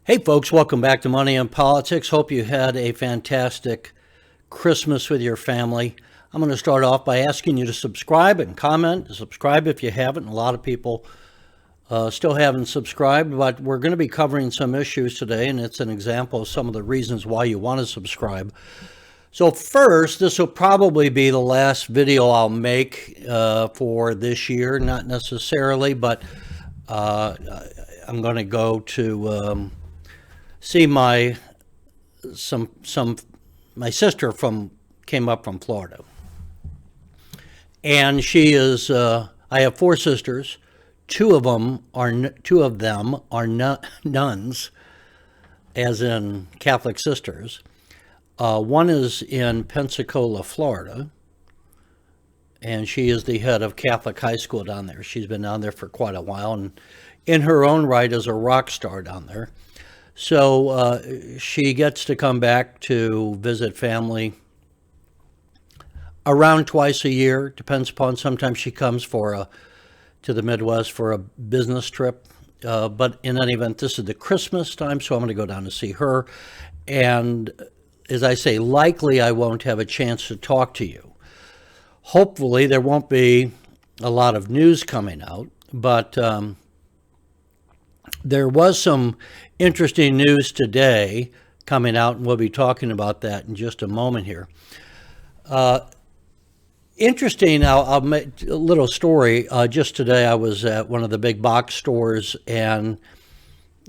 Hey folks, welcome back to Money and Politics. Hope you had a fantastic Christmas with your family. I'm going to start off by asking you to subscribe and comment. Subscribe if you haven't. A lot of people still haven't subscribed, but we're going to be covering some issues today, and it's an example of some of the reasons why you want to subscribe. So first, this will probably be the last video I'll make for this year, not necessarily, but I'm going to go to see my sister came up from Florida, and she is. I have four sisters. Two of them are nuns, as in Catholic sisters. One is in Pensacola, Florida, and she is the head of Catholic high school down there. She's been down there for quite a while, and in her own right is a rock star down there. So she gets to come back to visit family around twice a year. Depends upon, sometimes she comes to the Midwest for a business trip. But in any event, this is the Christmas time, so I'm going to go down to see her. And as I say, likely I won't have a chance to talk to you. Hopefully there won't be a lot of news coming out, but there was some interesting news today coming out, and we'll be talking about that in just a moment here. Interesting, I'll make a little story. Just today I was at one of the big box stores and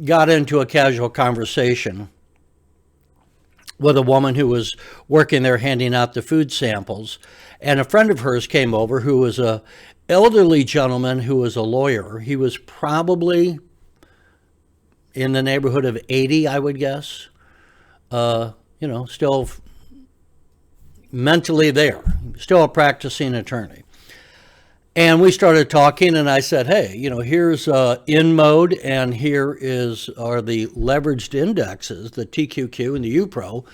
got into a casual conversation with a woman who was working there handing out the food samples. And a friend of hers came over who was an elderly gentleman who was a lawyer. He was probably in the neighborhood of 80, I would guess. Still mentally there, still a practicing attorney. And we started talking, and I said, hey, here's InMode, and here are the leveraged indexes, the TQQ and the UPRO,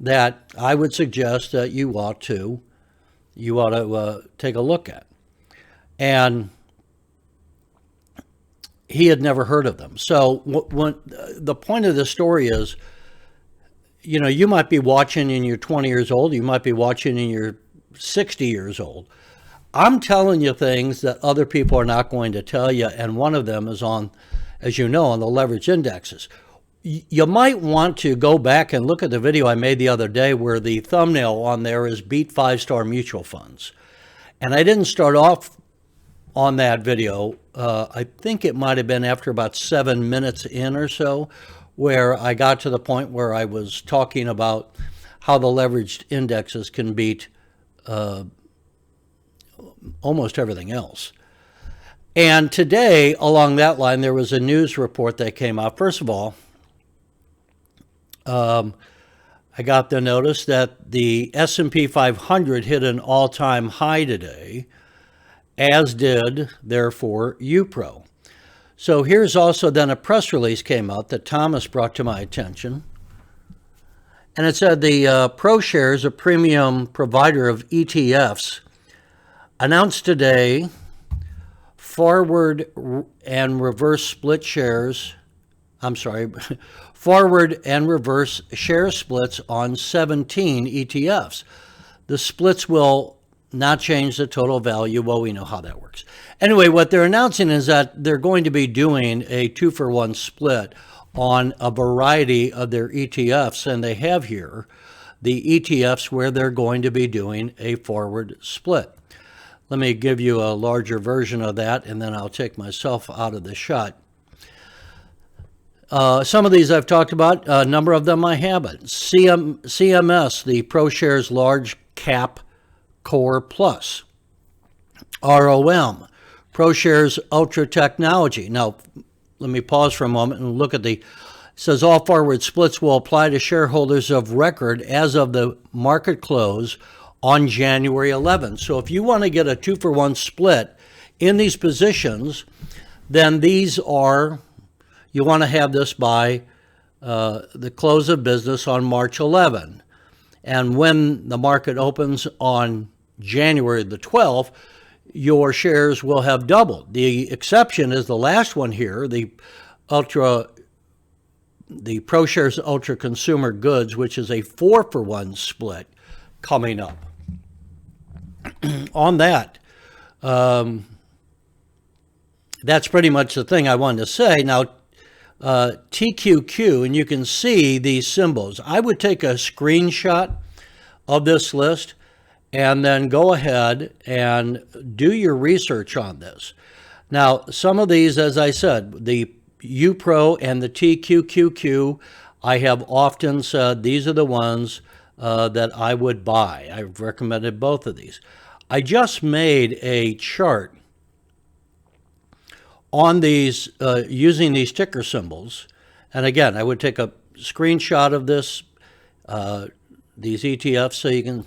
that I would suggest that you ought to take a look at. And he had never heard of them. So the point of this story is, you might be watching and you're 20 years old, you might be watching and you're 60 years old. I'm telling you things that other people are not going to tell you, and one of them is on, as you know, on the leverage indexes. You might want to go back and look at the video I made the other day where the thumbnail on there is Beat 5-Star Mutual Funds. And I didn't start off on that video. I think it might have been after about 7 minutes in or so, where I got to the point where I was talking about how the leveraged indexes can beat almost everything else. And today, along that line, there was a news report that came out. First of all, I got the notice that the S&P 500 hit an all-time high today, as did, therefore, UPRO. So here's also then a press release came out that Thomas brought to my attention. And it said the ProShares, a premium provider of ETFs, announced today forward and reverse share splits on 17 ETFs. The splits will not change the total value. Well, we know how that works. Anyway, what they're announcing is that they're going to be doing a 2-for-1 split on a variety of their ETFs, and they have here the ETFs where they're going to be doing a forward split. Let me give you a larger version of that, and then I'll take myself out of the shot. Some of these I've talked about. A number of them I haven't. CMS, the ProShares Large Cap Core Plus. ROM, ProShares Ultra Technology. Now, let me pause for a moment and look at it says all forward splits will apply to shareholders of record as of the market close on January 11th. So if you want to get a 2-for-1 split in these positions, then you want to have this by the close of business on March 11. And when the market opens on January the 12th, your shares will have doubled. The exception is the last one here, the Ultra the ProShares Ultra Consumer Goods, which is a 4-for-1 split coming up. On that, that's pretty much the thing I wanted to say. Now, TQQ, and you can see these symbols. I would take a screenshot of this list and then go ahead and do your research on this. Now, some of these, as I said, the UPRO and the TQQQ, I have often said these are the ones that I would buy. I've recommended both of these. I just made a chart on these using these ticker symbols. And again, I would take a screenshot of this, these ETFs, so you can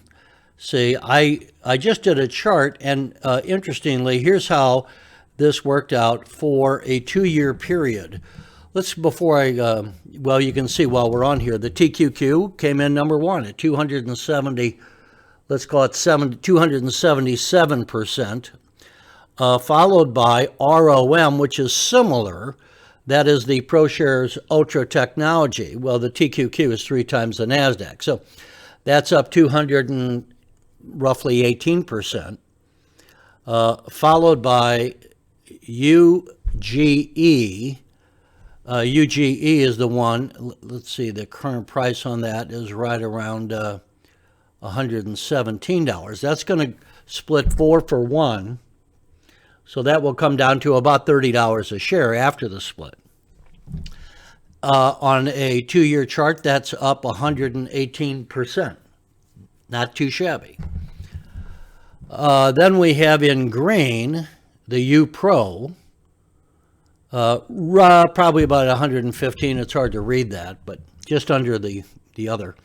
see. I just did a chart, and interestingly, here's how this worked out for a 2-year period. Well, you can see while we're on here, the TQQ came in number 1 at 270, let's call it 277%, followed by ROM, which is similar. That is the ProShares Ultra Technology. Well, the TQQ is 3 times the NASDAQ. So that's up roughly 18%, followed by UGE. UGE is the one, let's see, the current price on that is right around $117. That's going to split 4-for-1. So that will come down to about $30 a share after the split. On a 2-year chart, that's up 118%. Not too shabby. Then we have in green the UPRO, probably about 115. It's hard to read that, but just under the other.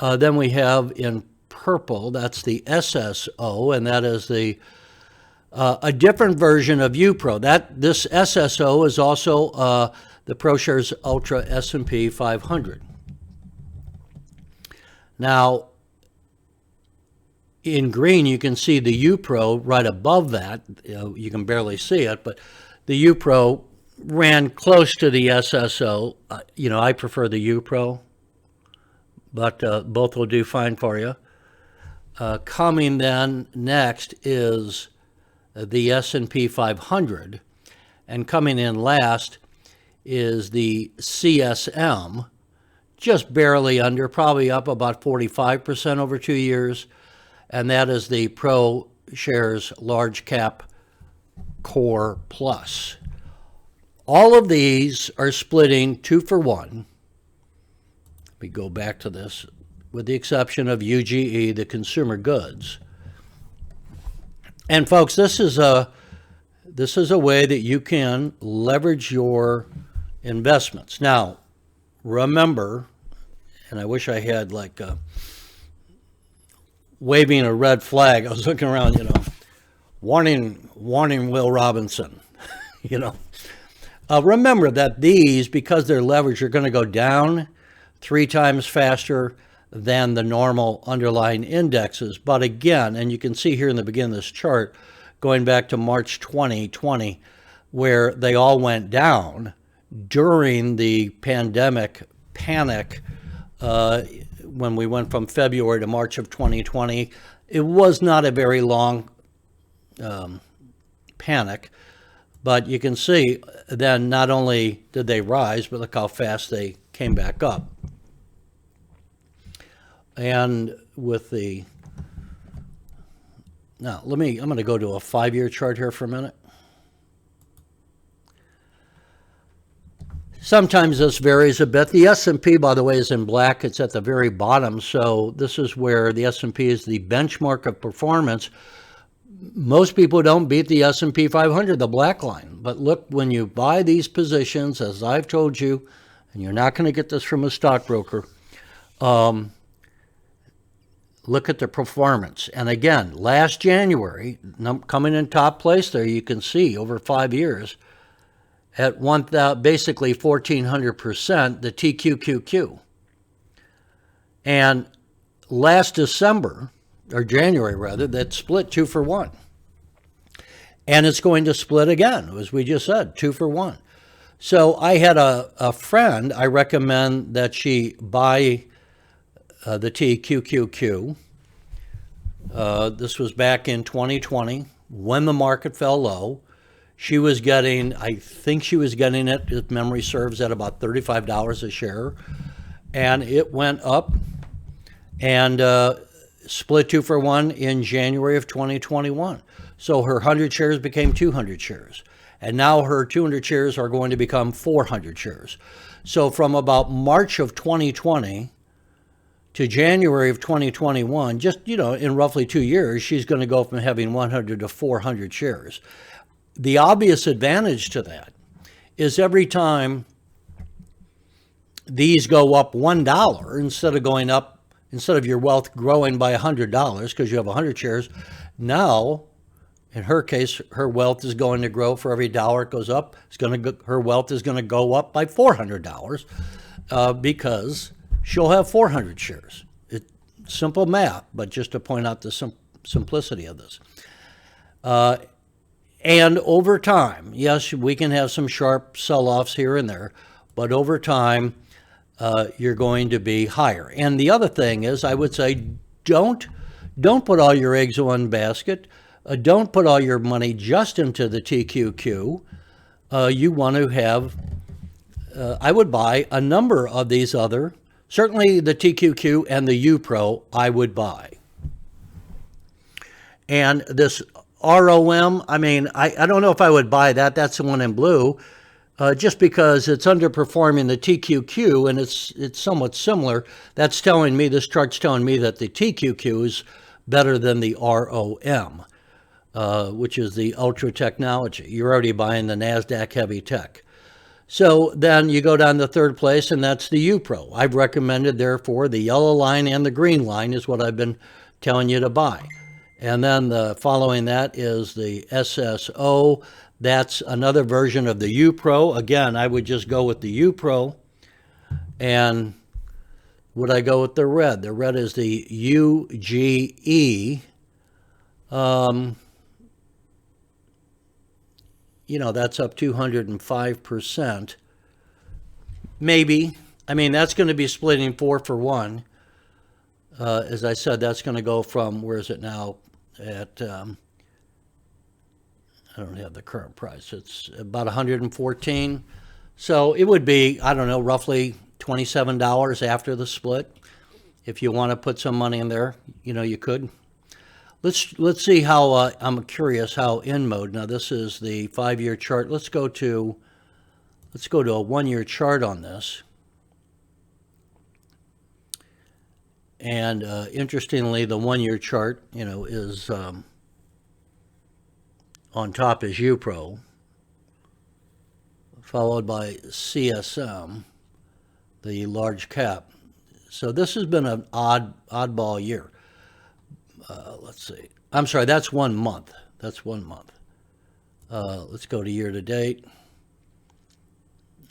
Then we have in purple, that's the SSO, and that is a different version of UPRO. This SSO is also the ProShares Ultra S&P 500. Now, in green, you can see the UPRO right above that. You can barely see it, but the UPRO ran close to the SSO. I prefer the UPRO, but both will do fine for you. Coming then next is the S&P 500, and coming in last is the CSM, just barely under, probably up about 45% over 2 years, and that is the ProShares Large Cap Core Plus. All of these are splitting 2-for-1. Let me go back to this, with the exception of UGE, the consumer goods. And folks, this is a way that you can leverage your investments. Now, remember, and I wish I had like waving a red flag. I was looking around, warning Will Robinson, remember that these, because they're leveraged, are going to go down 3 times faster than the normal underlying indexes. But again, and you can see here in the beginning of this chart, going back to March 2020, where they all went down during the pandemic panic, when we went from February to March of 2020, it was not a very long panic. But you can see then not only did they rise, but look how fast they came back up. And with the, now I'm going to go to a 5-year chart here for a minute. Sometimes this varies a bit. The S&P, by the way, is in black. It's at the very bottom. So this is where the S&P is the benchmark of performance. Most people don't beat the S&P 500, the black line. But look, when you buy these positions, as I've told you, and you're not going to get this from a stockbroker, look at the performance. And again, last January, coming in top place there, you can see over 5 years, at basically 1,400%, the TQQQ. And last December, or January rather, that split 2-for-1. And it's going to split again, as we just said, 2-for-1. So I had a friend, I recommend that she buy the TQQQ. This was back in 2020 when the market fell low. She was getting, I think she was getting it, if memory serves, at about $35 a share. And it went up and split 2-for-1 in January of 2021. So her 100 shares became 200 shares. And now her 200 shares are going to become 400 shares. So from about March of 2020 to January of 2021, just, in roughly 2 years, she's going to go from having 100 to 400 shares. The obvious advantage to that is every time these go up $1, instead of your wealth growing by $100 because you have 100 shares, now, in her case, her wealth is going to grow for every dollar it goes up. Her wealth is going to go up by $400 because she'll have 400 shares. It's simple math, but just to point out the simplicity of this. And over time, yes, we can have some sharp sell-offs here and there, but over time, you're going to be higher. And the other thing is, I would say, don't put all your eggs in one basket. Don't put all your money just into the TQQ. You want to have, I would buy a number of these other, certainly the TQQ and the UPRO, I would buy. And this ROM, I don't know if I would buy that. That's the one in blue. Just because it's underperforming the TQQ and it's somewhat similar. This chart's telling me that the TQQ is better than the ROM, which is the ultra technology. You're already buying the NASDAQ heavy tech. So then you go down to third place, and that's the UPRO. I've recommended, therefore, the yellow line and the green line is what I've been telling you to buy. And then following that is the SSO. That's another version of the UPRO. Again, I would just go with the UPRO. And would I go with the red? The red is the UGE. That's up 205%. Maybe. That's going to be splitting 4-for-1. As I said, that's going to go from, where is it now? At, I don't have the current price. It's about 114. So it would be, roughly $27 after the split. If you want to put some money in there, you could. Let's see how, I'm curious how InMode, now this is the 5-year chart. Let's go to a 1-year chart on this. And interestingly, the 1-year chart, is on top is UPRO, followed by CSM, the large cap. So this has been an oddball year. Let's see. I'm sorry, that's 1 month. That's 1 month. Let's go to year to date.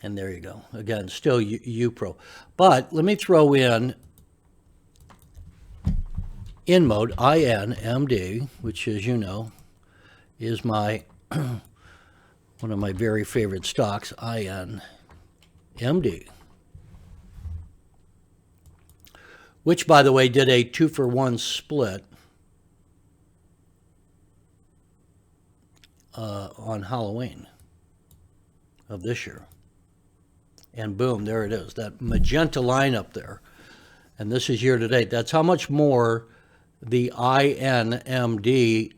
And there you go. Again, still UPRO. But let me throw in InMode, INMD, which, as you know, is one of my very favorite stocks, INMD, which, by the way, did a 2-for-1 split on Halloween of this year. And boom, there it is, that magenta line up there. And this is year to date. That's how much more the INMD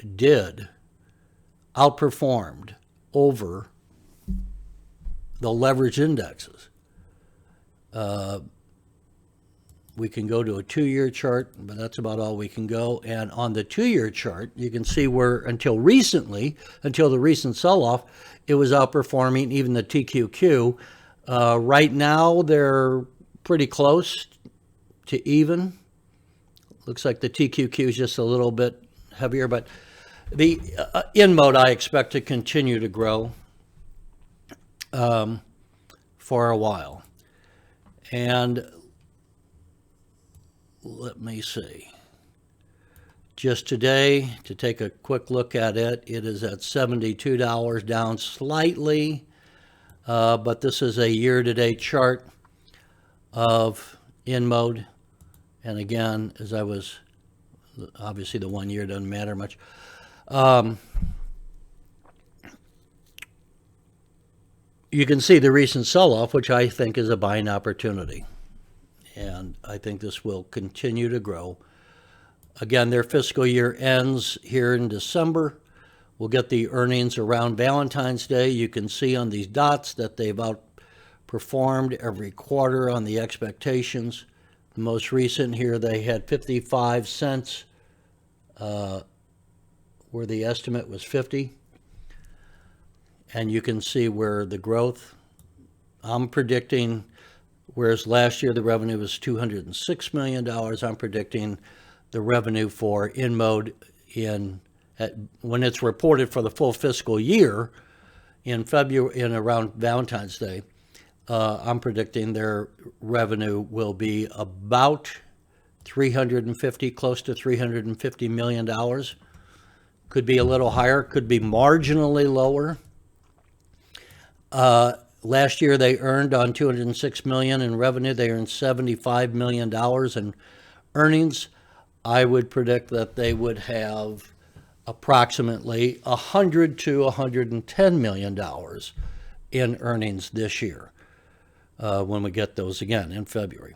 outperformed over the leverage indexes. We can go to a 2-year chart, but that's about all we can go. And on the 2-year chart, you can see where until the recent sell-off, it was outperforming even the TQQ. Right now, they're pretty close to even. Looks like the TQQ is just a little bit heavier, but the InMode I expect to continue to grow for a while. And let me see. Just today, to take a quick look at it, it is at $72, down slightly. but this is a year-to-date chart of InMode. And again, as I was, obviously the 1 year doesn't matter much. You can see the recent sell-off, which I think is a buying opportunity. And I think this will continue to grow. Again, their fiscal year ends here in December. We'll get the earnings around Valentine's Day. You can see on these dots that they've outperformed every quarter on the expectations. The most recent here, they had 55 cents, where the estimate was 50. And you can see where the growth, I'm predicting, whereas last year the revenue was $206 million, I'm predicting the revenue for InMode when it's reported for the full fiscal year in February, in around Valentine's Day, I'm predicting their revenue will be about close to $350 million. Could be a little higher, could be marginally lower. Last year they earned on $206 million in revenue. They earned $75 million in earnings. I would predict that they would have approximately $100 to $110 million in earnings this year when we get those again in February.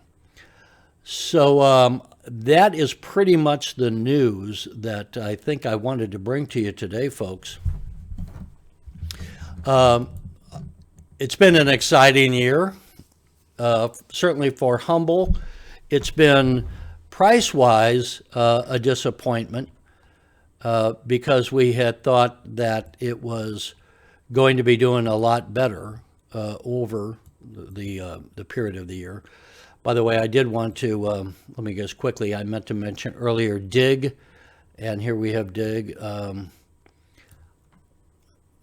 So that is pretty much the news that I think I wanted to bring to you today, folks. It's been an exciting year, certainly for Humble. It's been price-wise a disappointment because we had thought that it was going to be doing a lot better over the period of the year. By the way, I did want to, let me guess quickly, I meant to mention earlier DIG, and here we have DIG.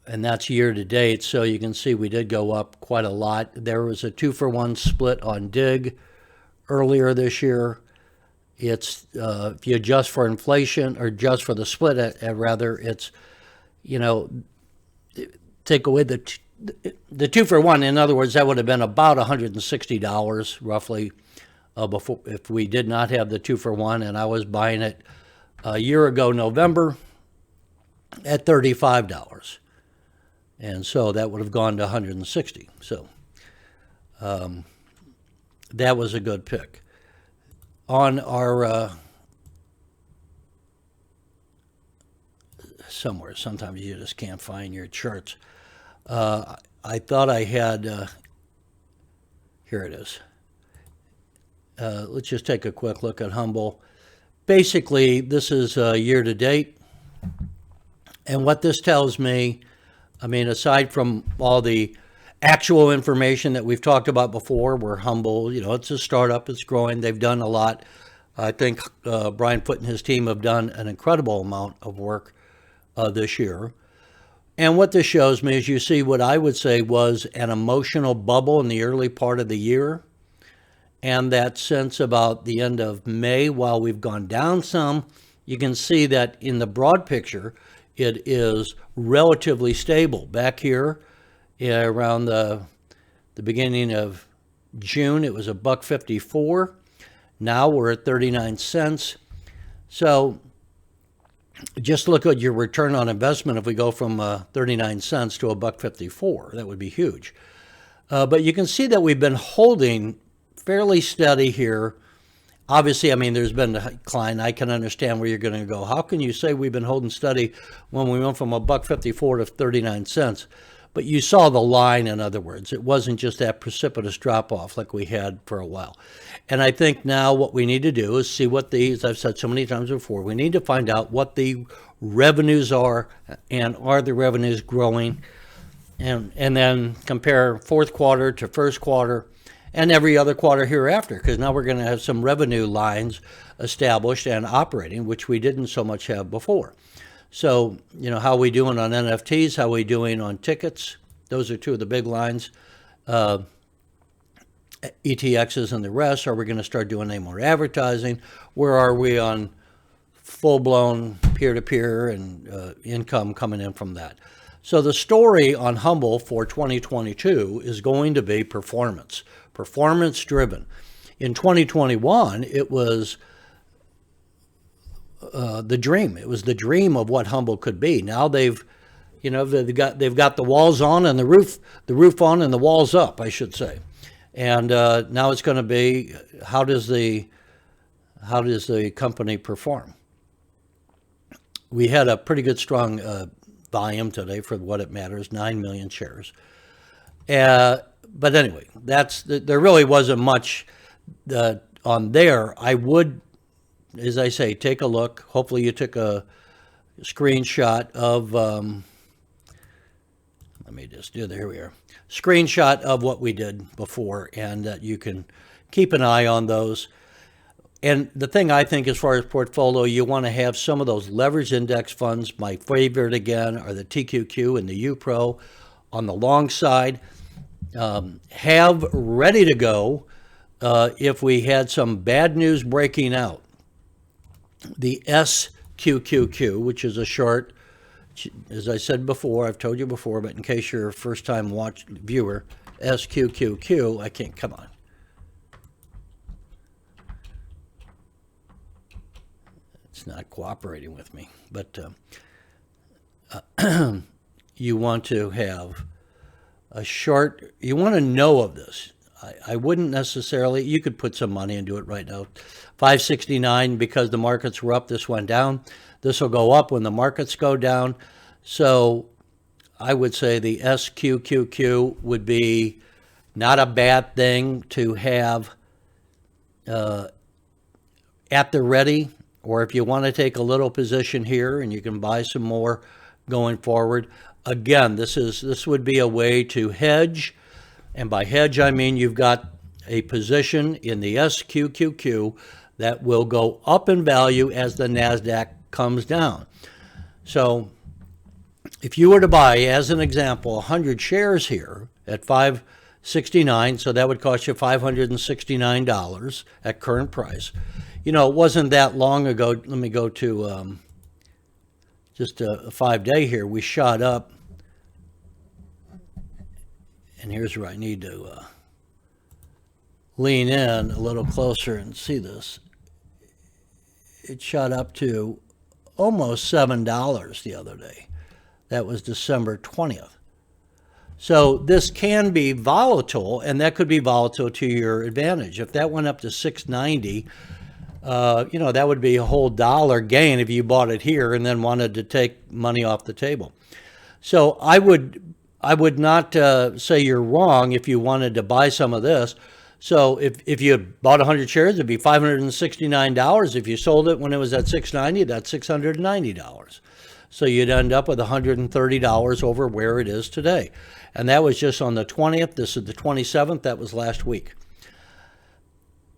And that's year to date, so you can see we did go up quite a lot. There was a 2-for-1 split on DIG earlier this year. It's if you adjust for inflation, or adjust for the split, rather, it's, you know, take away the 2-for-1. In other words, that would have been about $160 roughly before, if we did not have the 2-for-1. And I was buying it a year ago, November, at $35. And so that would have gone to 160. So that was a good pick. On our somewhere, sometimes you just can't find your charts. I thought I had, here it is. Let's just take a quick look at Humble. Basically, this is year to date. And what this tells me, I mean, aside from all the actual information that we've talked about before, we're Humble, you know, it's a startup, it's growing, they've done a lot. I think Brian Foote and his team have done an incredible amount of work this year. And what this shows me is, you see what I would say was an emotional bubble in the early part of the year. And that since about the end of May, while we've gone down some, you can see that in the broad picture, it is relatively stable. Back here, around the beginning of June, it was $1.54. Now we're at 39 cents. So just look at your return on investment. If we go from 39 cents to $1.54, that would be huge. But you can see that we've been holding fairly steady here. Obviously, I mean, there's been a decline. I can understand where you're going to go. How can you say we've been holding steady when we went from $1.54 to 39 cents? But you saw the line, in other words. It wasn't just that precipitous drop-off like we had for a while. And I think now what we need to do is see what as I've said so many times before, we need to find out what the revenues are, and are the revenues growing, and then compare fourth quarter to first quarter, and every other quarter hereafter, because now we're going to have some revenue lines established and operating, which we didn't so much have before. So, you know, how are we doing on NFTs? How are we doing on tickets? Those are two of the big lines. ETXs and the rest. Are we going to start doing any more advertising? Where are we on full-blown peer-to-peer and income coming in from that? So the story on Humble for 2022 is going to be performance, performance driven. In 2021, it was the dream. It was the dream of what Humble could be. Now they've got the walls on and the roof on and the walls up, I should say. And now it's going to be, how does the company perform? We had a pretty good strong volume today for what it matters, 9 million shares. But anyway, there really wasn't much on there. I would, as I say, take a look. Hopefully you took a screenshot of, let me just do, there we are. Screenshot of what we did before, and that you can keep an eye on those. And the thing I think as far as portfolio, you want to have some of those leveraged index funds. My favorite again are the TQQ and the UPRO on the long side. Have ready to go if we had some bad news breaking out. The SQQQ, which is a short, as I said before, I've told you before, but in case you're a first-time viewer, SQQQ, I can't, come on. It's not cooperating with me, but you want to have a short, you want to know of this. I wouldn't necessarily, you could put some money into it right now. 569, because the markets were up, this went down. This will go up when the markets go down. So I would say the SQQQ would be not a bad thing to have at the ready, or if you want to take a little position here and you can buy some more going forward. Again, this would be a way to hedge. And by hedge, I mean you've got a position in the SQQQ that will go up in value as the NASDAQ comes down. So if you were to buy, as an example, 100 shares here at $569, so that would cost you $569 at current price. You know, it wasn't that long ago. Let me go to just a 5-day here. We shot up. And here's where I need to lean in a little closer and see this. It shot up to almost $7 the other day. That was December 20th. So this can be volatile, and that could be volatile to your advantage. If that went up to $6.90, that would be a whole dollar gain if you bought it here and then wanted to take money off the table. So I would not say you're wrong if you wanted to buy some of this. So if you bought 100 shares, it'd be $569. If you sold it when it was at $6.90, that's $690. So you'd end up with $130 over where it is today. And that was just on the 20th. This is the 27th. That was last week.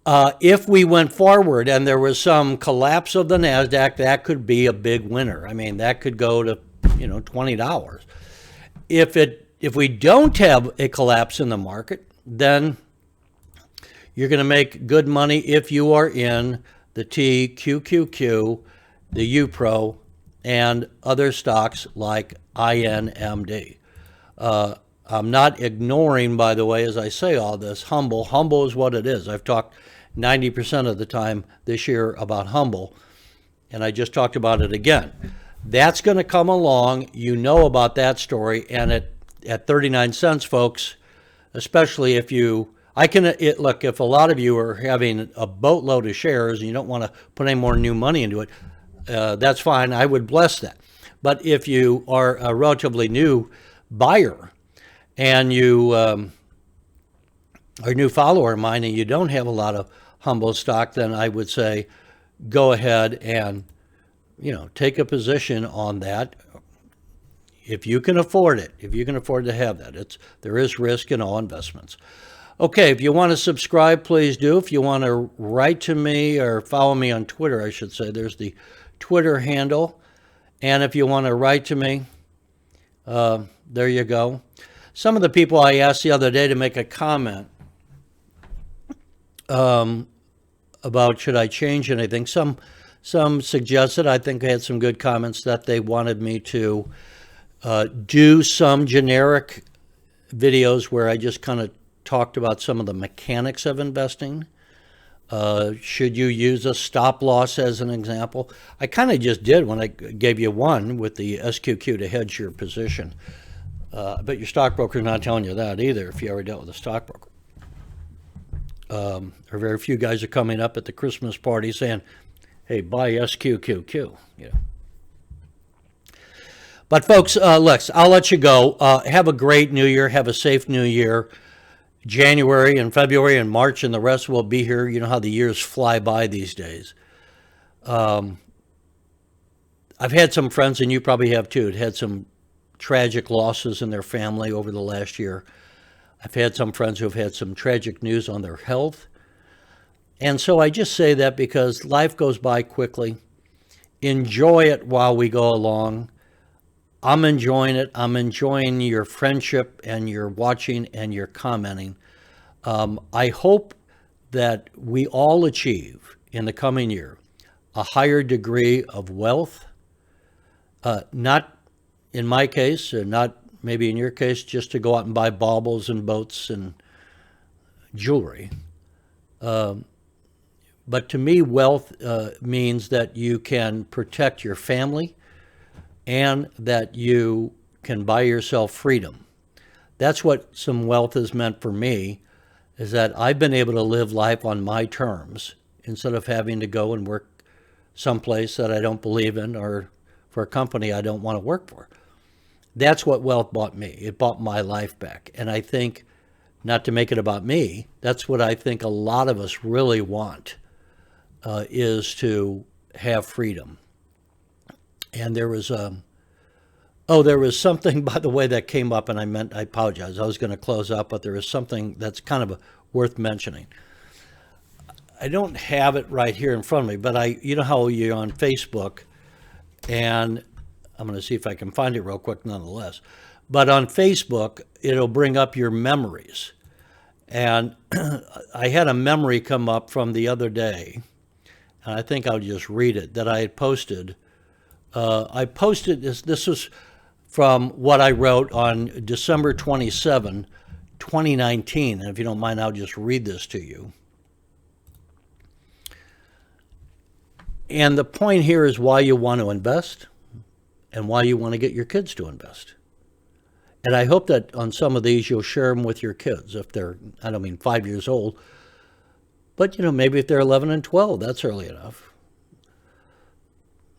If we went forward and there was some collapse of the NASDAQ, that could be a big winner. I mean, that could go to, $20. If we don't have a collapse in the market, then you're going to make good money if you are in the TQQQ, the UPRO, and other stocks like INMD. I'm not ignoring, by the way, as I say all this, Humble. Humble is what it is. I've talked 90% of the time this year about Humble, and I just talked about it again. That's going to come along. You know about that story, and at 39 cents, folks, especially if you, look, if a lot of you are having a boatload of shares and you don't want to put any more new money into it, that's fine. I would bless that. But if you are a relatively new buyer and you are a new follower of mine and you don't have a lot of Humble stock, then I would say go ahead and, take a position on that. If you can afford it, if you can afford to have that, there is risk in all investments. Okay, if you want to subscribe, please do. If you want to write to me or follow me on Twitter, I should say, there's the Twitter handle. And if you want to write to me, there you go. Some of the people I asked the other day to make a comment about should I change anything. Some suggested, I think I had some good comments, that they wanted me to Do some generic videos where I just kind of talked about some of the mechanics of investing. Should you use a stop loss as an example? I kind of just did when I gave you one with the SQQ to hedge your position. But your stockbroker's not telling you that either if you ever dealt with a stockbroker. There are very few guys are coming up at the Christmas party saying, hey, buy SQQQ. You know. But folks, look, I'll let you go. Have a great New Year. Have a safe New Year. January and February and March and the rest will be here. You know how the years fly by these days. I've had some friends, and you probably have too, that had some tragic losses in their family over the last year. I've had some friends who have had some tragic news on their health. And so I just say that because life goes by quickly. Enjoy it while we go along. I'm enjoying it. I'm enjoying your friendship and your watching and your commenting. I hope that we all achieve in the coming year a higher degree of wealth. Not in my case, not maybe in your case, just to go out and buy baubles and boats and jewelry. But to me, wealth means that you can protect your family and that you can buy yourself freedom. That's what some wealth has meant for me, is that I've been able to live life on my terms instead of having to go and work someplace that I don't believe in or for a company I don't want to work for. That's what wealth bought me. It bought my life back. And I think, not to make it about me, that's what I think a lot of us really want, is to have freedom. And there was something, by the way, that came up, and I apologize. I was going to close up, but there is something that's kind of worth mentioning. I don't have it right here in front of me, but you know how you're on Facebook, and I'm going to see if I can find it real quick nonetheless. But on Facebook, it'll bring up your memories. And I had a memory come up from the other day, and I think I'll just read it, that I had posted. I posted this was from what I wrote on December 27, 2019. And if you don't mind, I'll just read this to you. And the point here is why you want to invest and why you want to get your kids to invest. And I hope that on some of these you'll share them with your kids if they're, I don't mean 5 years old, but maybe if they're 11 and 12, that's early enough.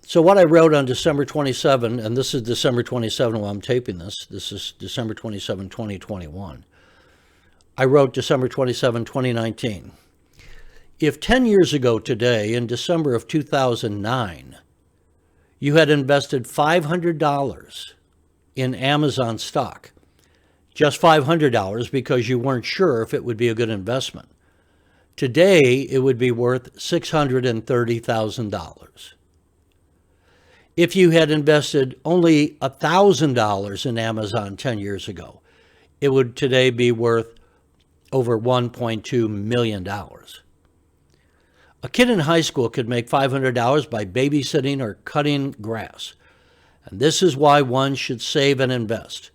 So what I wrote on December 27, and this is December 27 while I'm taping this. This is December 27, 2021. I wrote December 27, 2019. If 10 years ago today, in December of 2009, you had invested $500 in Amazon stock, just $500 because you weren't sure if it would be a good investment, today it would be worth $630,000. If you had invested only $1,000 in Amazon 10 years ago, it would today be worth over $1.2 million. A kid in high school could make $500 by babysitting or cutting grass. And this is why one should save and invest.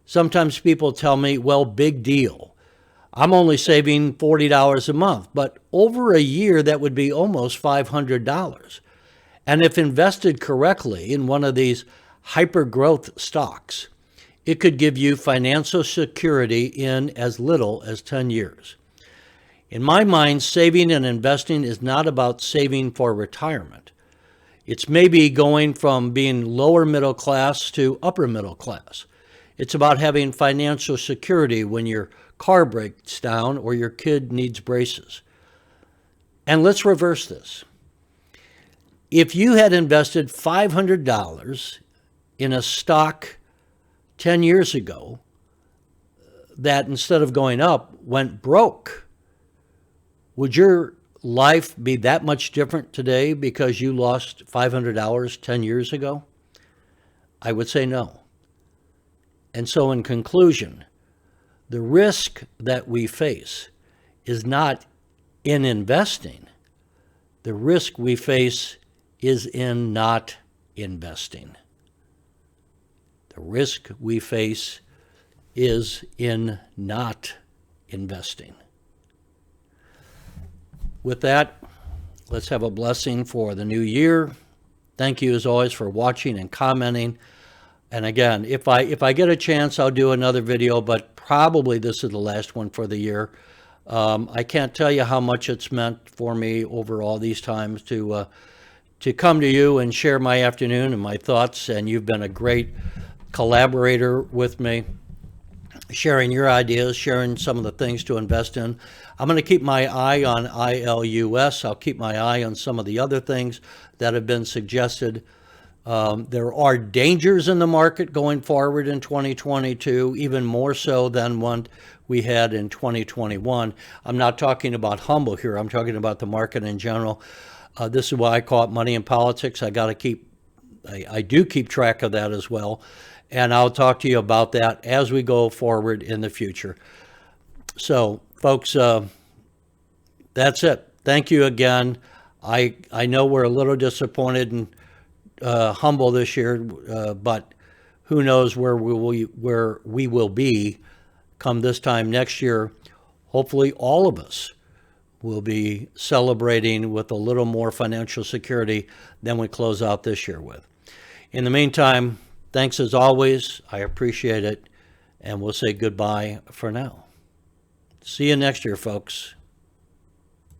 Sometimes people tell me, well, big deal. I'm only saving $40 a month, but over a year, that would be almost $500. And if invested correctly in one of these hyper-growth stocks, it could give you financial security in as little as 10 years. In my mind, saving and investing is not about saving for retirement. It's maybe going from being lower middle class to upper middle class. It's about having financial security when your car breaks down or your kid needs braces. And let's reverse this. If you had invested $500 in a stock 10 years ago that instead of going up went broke, would your life be that much different today because you lost $500 10 years ago? I would say no. And so in conclusion, the risk that we face is not in investing. The risk we face is in not investing. The risk we face is in not investing. With that, let's have a blessing for the new year. Thank you as always for watching and commenting. And again, if I get a chance, I'll do another video, but probably this is the last one for the year. I can't tell you how much it's meant for me over all these times to come to you and share my afternoon and my thoughts. And you've been a great collaborator with me, sharing your ideas, sharing some of the things to invest in. I'm going to keep my eye on ILUS. I'll keep my eye on some of the other things that have been suggested. There are dangers in the market going forward in 2022, even more so than what we had in 2021. I'm not talking about Humble here. I'm talking about the market in general. This is why I call it Money and Politics. I do keep track of that as well. And I'll talk to you about that as we go forward in the future. So, folks, that's it. Thank you again. I know we're a little disappointed and Humble this year, but who knows where we will be come this time next year. Hopefully all of us will be celebrating with a little more financial security than we close out this year with. In the meantime, thanks as always. I appreciate it, and we'll say goodbye for now. See you next year, folks.